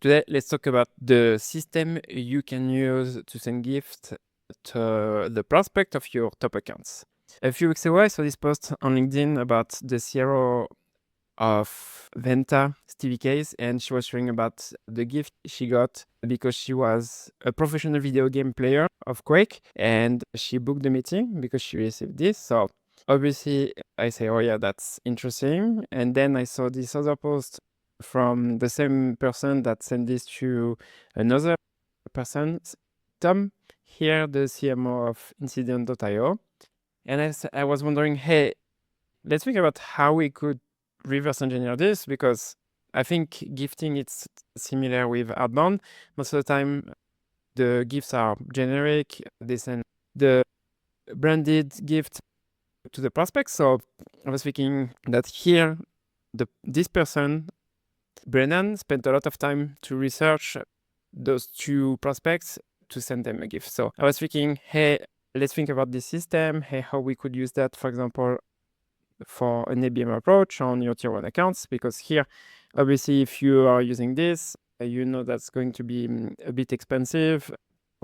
Today, let's talk about the system you can use to send gifts to the prospect of your top accounts. A few weeks ago, I saw this post on LinkedIn about the CRO of Venta, Stevie Case, and she was sharing about the gift she got because she was a professional video game player of Quake, and she booked the meeting because she received this. So obviously, I say, oh yeah, that's interesting. And then I saw this other post from the same person that sent this to another person, Tom, here, the CMO of Incident.io. And I was wondering, hey, let's think about how we could reverse engineer this, because I think gifting it's similar with outbound. Most of the time, the gifts are generic. They send the branded gift to the prospect. So I was thinking that here, this person, Brennan, spent a lot of time to research those two prospects to send them a gift. So I was thinking, hey, let's think about this system. Hey, how we could use that, for example, for an ABM approach on your tier 1 accounts, because here, obviously, if you are using this, you know that's going to be a bit expensive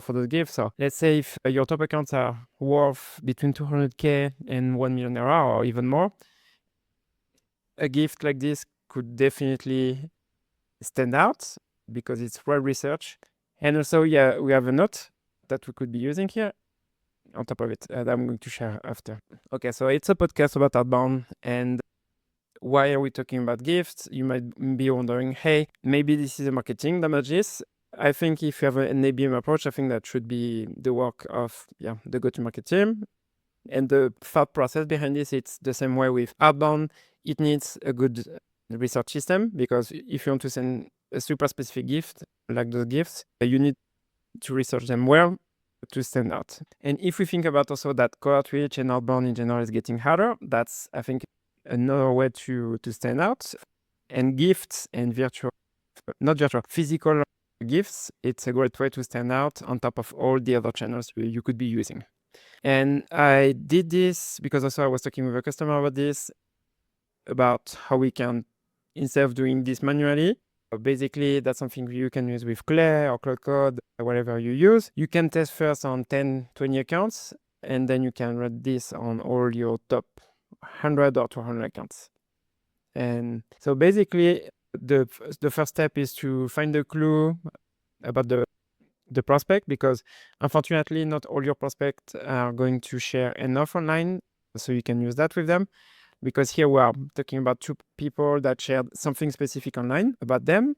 for the gifts. So let's say if your top accounts are worth between 200K and 1 million euro or even more, a gift like this could definitely stand out because it's well researched. And also, yeah, we have a note that we could be using here on top of it that I'm going to share after. Okay, so it's a podcast about outbound, and why are we talking about gifts? You might be wondering, hey, maybe this is a marketing damages. I think if you have an ABM approach, I think that should be the work of the go-to-market team. And the thought process behind this, it's the same way with outbound. It needs a good research system, because if you want to send a super specific gift, like those gifts, you need to research them well to stand out. And if we think about also that cohort reach and outbound in general is getting harder, that's, I think, another way to stand out. And gifts and physical gifts, it's a great way to stand out on top of all the other channels you could be using. And I did this because also I was talking with a customer about this, about how we can, instead of doing this manually, basically that's something you can use with Clay or Cloud Code, whatever you use. You can test first on 10, 20 accounts, and then you can run this on all your top 100 or 200 accounts. And so basically the first step is to find a clue about the prospect, because unfortunately not all your prospects are going to share enough online, so you can use that with them. Because here we are talking about two people that shared something specific online about them.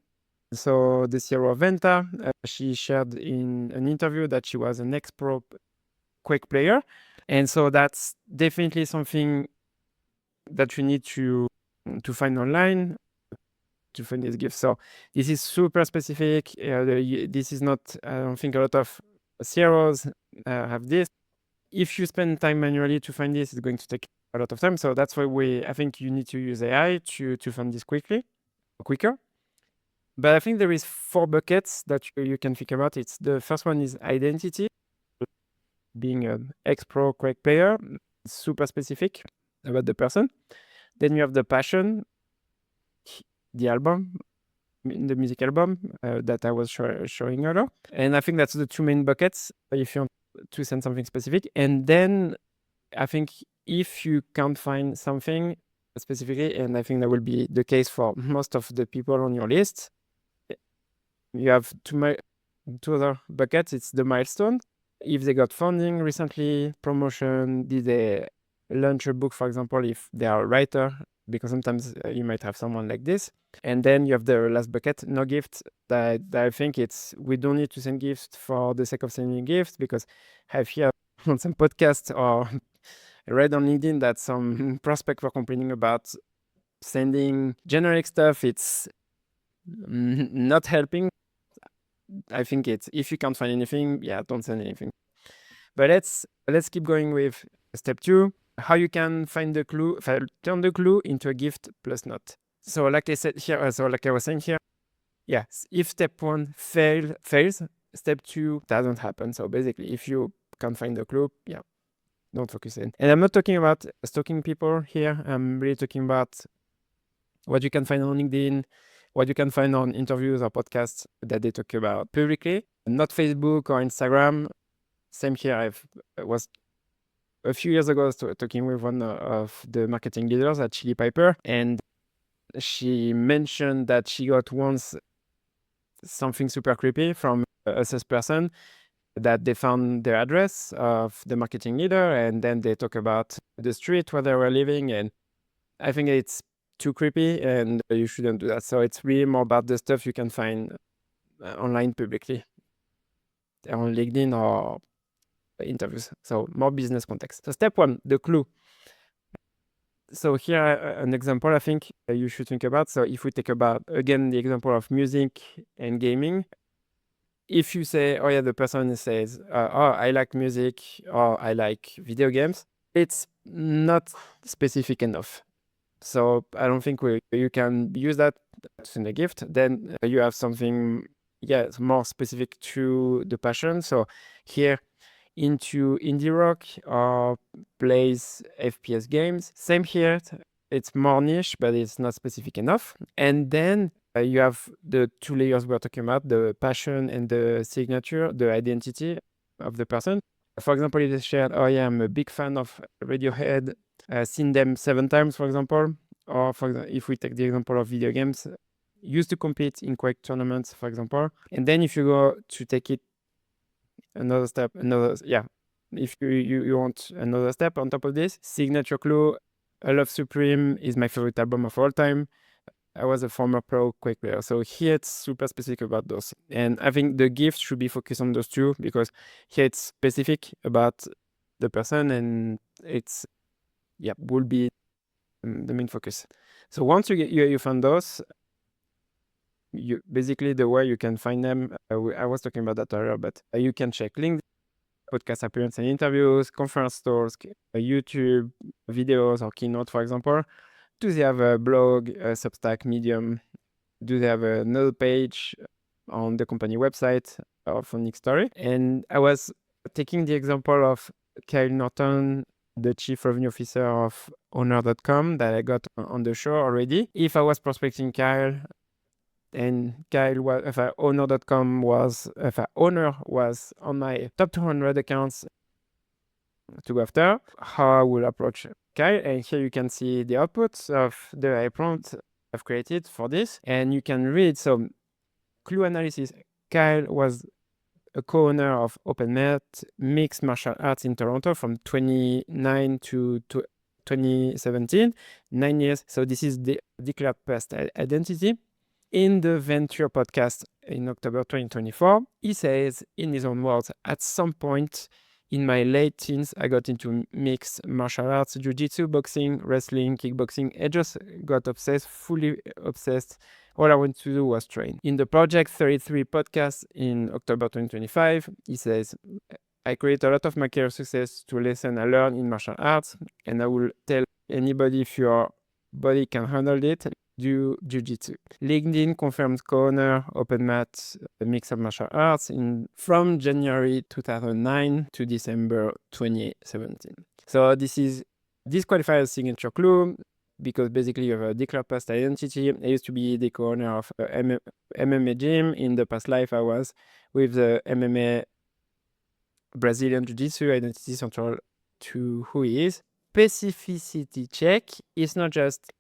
So the CRO of Venta, she shared in an interview that she was an ex-pro Quake player. And so that's definitely something that you need to find online to find this gift. So this is super specific. This is not, I don't think a lot of CROs have this. If you spend time manually to find this, it's going to take a lot of time. So that's why I think you need to use AI to find this quicker. But I think there is 4 buckets that you can think about. It's the first one is identity, being an ex-pro Quake player, super specific about the person. Then you have the passion, the album, the music album that I was showing earlier. And I think that's the 2 main buckets if you want to send something specific. And then I think if you can't find something specifically, and I think that will be the case for most of the people on your list, you have 2 other buckets. It's the milestone. If they got funding recently, promotion, did they launch a book, for example, if they are a writer, because sometimes you might have someone like this. And then you have the last bucket, no gift. That I think we don't need to send gifts for the sake of sending gifts, because I've heard on some podcasts or read on LinkedIn that some prospects were complaining about sending generic stuff. It's not helping. I think it's, if you can't find anything, don't send anything. But let's keep going with step 2, how you can find the clue, turn the clue into a gift plus not. So like I said here, like I was saying here, if step 1 fails, step 2 doesn't happen. So basically, if you can't find the clue, don't focus in. And I'm not talking about stalking people here. I'm really talking about what you can find on LinkedIn, what you can find on interviews or podcasts that they talk about publicly, not Facebook or Instagram. Same here. I was a few years ago talking with one of the marketing leaders at Chili Piper, and she mentioned that she got once something super creepy from a salesperson, that they found the address of the marketing leader, and then they talk about the street where they were living, and I think it's too creepy and you shouldn't do that. So it's really more about the stuff you can find online publicly on LinkedIn or interviews. So more business context. So step one, the clue. So here an example I think you should think about. So if we take about, again, the example of music and gaming, if you say, oh yeah, the person says, oh, I like music or I like video games, it's not specific enough. So I don't think you can use that in a gift. Then you have something, it's more specific to the passion. So here, into indie rock or plays FPS games. Same here, it's more niche, but it's not specific enough. And then you have the two layers we're talking about, the passion and the signature, the identity of the person. For example, if they shared, oh yeah, I'm a big fan of Radiohead, seen them 7 times, for example. Or for example, if we take the example of video games, used to compete in Quake tournaments, for example. And then if you go to take it another step, if you want another step on top of this, signature clue, I Love Supreme is my favorite album of all time. I was a former pro Quake player. So here it's super specific about those. And I think the gift should be focused on those two, because here it's specific about the person and it's, will be the main focus. So once you found those, you basically the way you can find them, I was talking about that earlier, but you can check LinkedIn, podcast appearance and interviews, conference talks, YouTube videos or keynote, for example. Do they have a blog, a Substack, Medium? Do they have another page on the company website or Phonic Story? And I was taking the example of Kyle Norton, the chief revenue officer of owner.com that I got on the show already. If I was prospecting Kyle, and Kyle was, if owner.com was, if owner was on my top 200 accounts to go after, how I will approach Kyle. And here you can see the outputs of the prompt I've created for this, and you can read some clue analysis. Kyle was a co-owner of OpenMet Mixed Martial Arts in Toronto from 2009 to 2017, 9 years. So this is the declared past identity. In the Venture podcast in October 2024, he says, in his own words, at some point in my late teens, I got into mixed martial arts, jiu-jitsu, boxing, wrestling, kickboxing. I just got obsessed, fully obsessed. All I wanted to do was train. In the Project 33 podcast in October 2025, he says, I create a lot of my career success to lesson I learn in martial arts, and I will tell anybody, if your body can handle it, do jiu-jitsu. LinkedIn confirms co-owner OpenMat, a mix of martial arts from January 2009 to December 2017. So this qualifies as signature clue, because basically you have a declared past identity. I used to be the co-owner of MMA gym. In the past life, I was with the MMA Brazilian Jiu-Jitsu, identity central to who he is. Specificity check is not just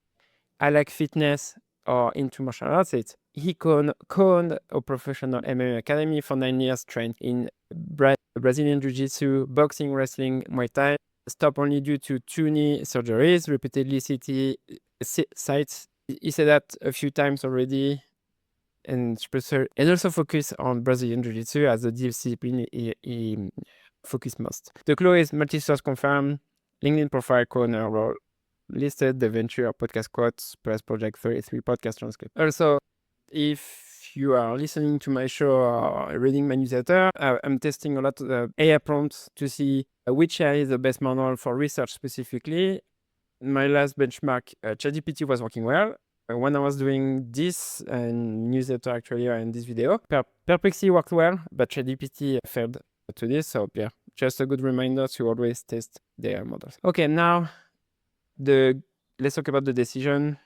I like fitness or into martial arts. It's he co-owned a professional MMA academy for 9 years, trained in Brazilian Jiu-Jitsu, boxing, wrestling, Muay Thai. Stopped only due to 2 knee surgeries, repeatedly CT sites. He said that a few times already, and also focus on Brazilian Jiu-Jitsu as a discipline he focus most. The clue is multi-source confirmed, LinkedIn profile, co-owner role listed, the venture podcast quotes, press Project 33 podcast transcript. Also, if you are listening to my show or reading my newsletter, I'm testing a lot of AI prompts to see which AI is the best model for research specifically. My last benchmark, ChatGPT was working well. When I was doing this newsletter actually and this video, Perplexity worked well, but ChatGPT failed to this. So yeah, just a good reminder to always test the AI models. Okay, now let's talk about the decision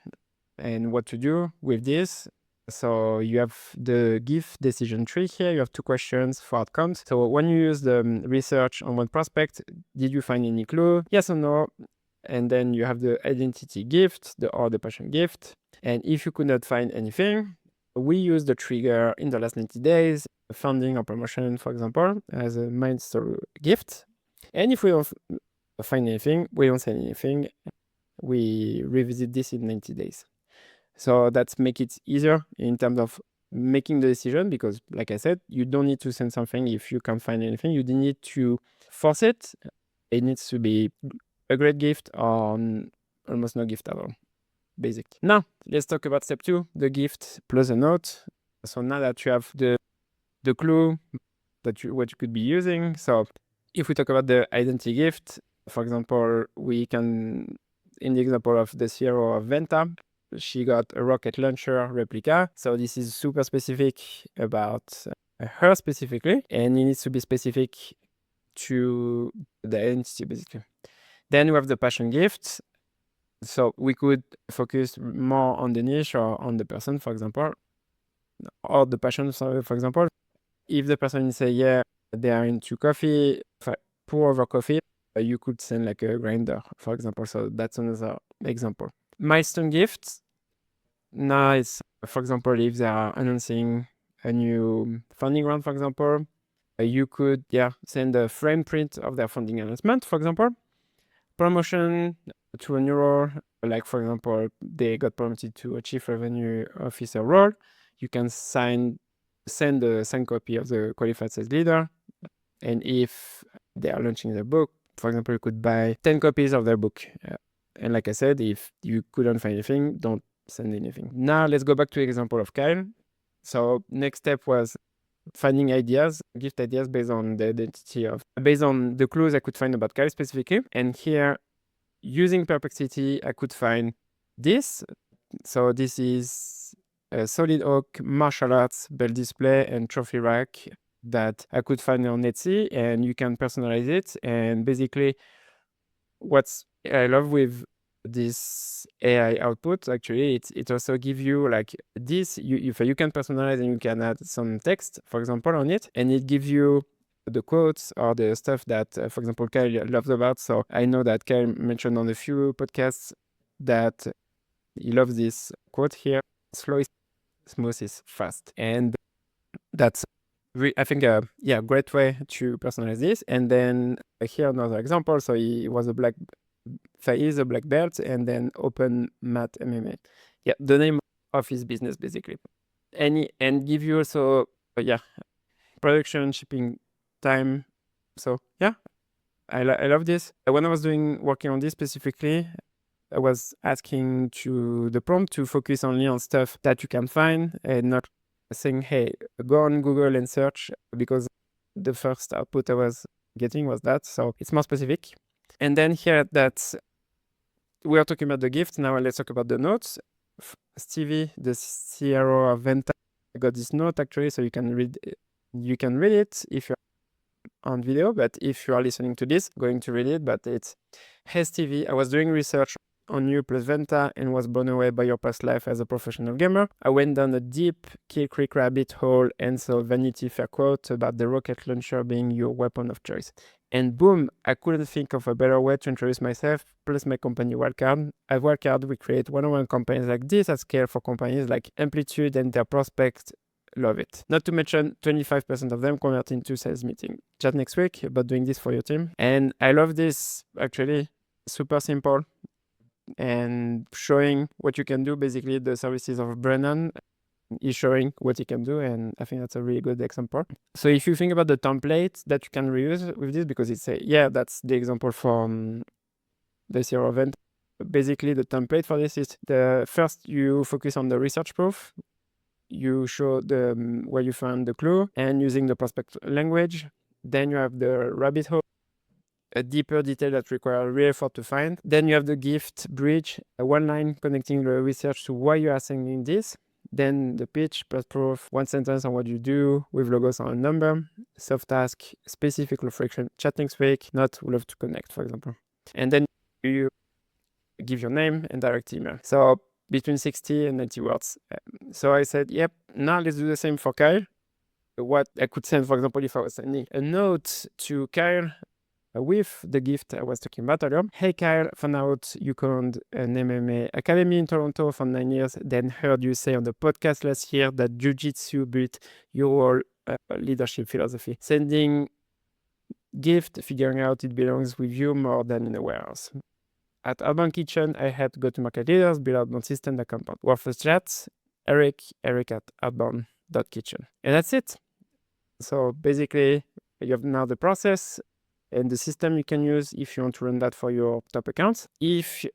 and what to do with this. So you have the gift decision tree here. You have 2 questions for outcomes. So when you use the research on one prospect, did you find any clue? Yes or no? And then you have the identity gift, or the passion gift. And if you could not find anything, we use the trigger in the last 90 days, funding or promotion, for example, as a milestone gift. And if we don't find anything, we don't say anything. We revisit this in 90 days. So that's make it easier in terms of making the decision, because like I said, you don't need to send something if you can't find anything. You don't need to force it. It needs to be a great gift or almost no gift at all. Basic. Now, let's talk about step 2, the gift plus a note. So now that you have the clue that what you could be using. So if we talk about the identity gift, for example, we can, in the example of the CEO of Venta, she got a rocket launcher replica. So this is super specific about her specifically, and it needs to be specific to the identity basically. Then we have the passion gift. So we could focus more on the niche or on the person, for example, or the passion, for example. If the person say, yeah, they are into coffee, pour over coffee, you could send like a grinder, for example. So that's another example. Milestone gifts. Now it's, for example, if they are announcing a new funding round, for example, you could, send a frame print of their funding announcement, for example. Promotion to a new role, like for example, they got promoted to a chief revenue officer role. You can send a signed copy of the qualified sales leader. And if they are launching their book, for example, you could buy 10 copies of their book. And like I said, if you couldn't find anything, don't send anything. Now let's go back to the example of Kyle. So next step was finding ideas, gift ideas based on the identity based on the clues I could find about Kyle specifically. And here, using perplexity, I could find this. So this is a solid oak martial arts belt display and trophy rack that I could find on Etsy, and you can personalize it. And basically, what I love with this AI output, actually, it also gives you like this. You can personalize and you can add some text, for example, on it, and it gives you the quotes or the stuff that, for example, Kyle loves about. So I know that Kyle mentioned on a few podcasts that he loves this quote here: "Slow is smooth is fast," and that's I think great way to personalize this. And then here another example. So he is a black belt, and then open mat MMA. Yeah, the name of his business basically. And give you also production shipping time. So I love this. When I was working on this specifically, I was asking to the prompt to focus only on stuff that you can find, and not saying, hey, go on Google and search, because the first output I was getting was that. So it's more specific. And then here we are talking about the gift. Now let's talk about the notes. Stevie, the CRO of Venta, got this note actually, so you can read it if you're on video, but if you are listening to this, going to read it. But it's, hey Stevie, I was doing research on you plus Venta and was blown away by your past life as a professional gamer. I went down a deep Kill Creek rabbit hole and saw Vanity Fair quote about the rocket launcher being your weapon of choice. And boom, I couldn't think of a better way to introduce myself, plus my company Wildcard. At Wildcard, we create one-on-one campaigns like this at scale for companies like Amplitude, and their prospects love it. Not to mention 25% of them convert into sales meeting. Chat next week about doing this for your team. And I love this, actually, super simple and showing what you can do. Basically, the services of Brennan is showing what he can do, and I think that's a really good example. So if you think about the template that you can reuse with this, because it's that's the example from the CRO event. Basically, the template for this is the first you focus on the research proof. You show where you found the clue and using the prospect language. Then you have the rabbit hole, a deeper detail that requires real effort to find. Then you have the gift bridge, one line connecting the research to why you are sending this. Then the pitch plus proof, one sentence on what you do with logos on a number, soft task, specific reflection, chat next week, not would love to connect, for example. And then you give your name and direct email. So between 60 and 90 words. So I said, yep, now let's do the same for Kyle. What I could send, for example, if I was sending a note to Kyle with the gift I was talking about earlier. Hey Kyle, found out you owned an MMA academy in Toronto for 9 years, then heard you say on the podcast last year that Jiu-Jitsu built your leadership philosophy. Sending gift, figuring out it belongs with you more than in a warehouse. At Outbound Kitchen, I help go-to-market leaders build outbound system that compound. Worthless chats, Eric at outbound.kitchen. And that's it. So basically, you have now the process and the system you can use if you want to run that for your top accounts. If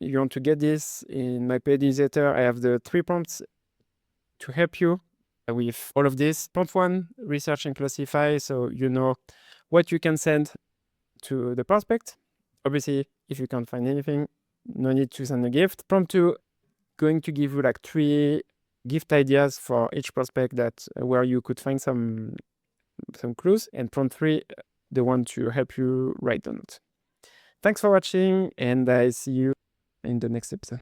you want to get this in my paid newsletter, I have the 3 prompts to help you with all of this. Prompt 1, research and classify, so you know what you can send to the prospect. Obviously, if you can't find anything, no need to send a gift. Prompt 2, going to give you like 3 gift ideas for each prospect that where you could find some clues. And prompt 3, the one to help you write the notes. Thanks for watching, and I see you in the next episode.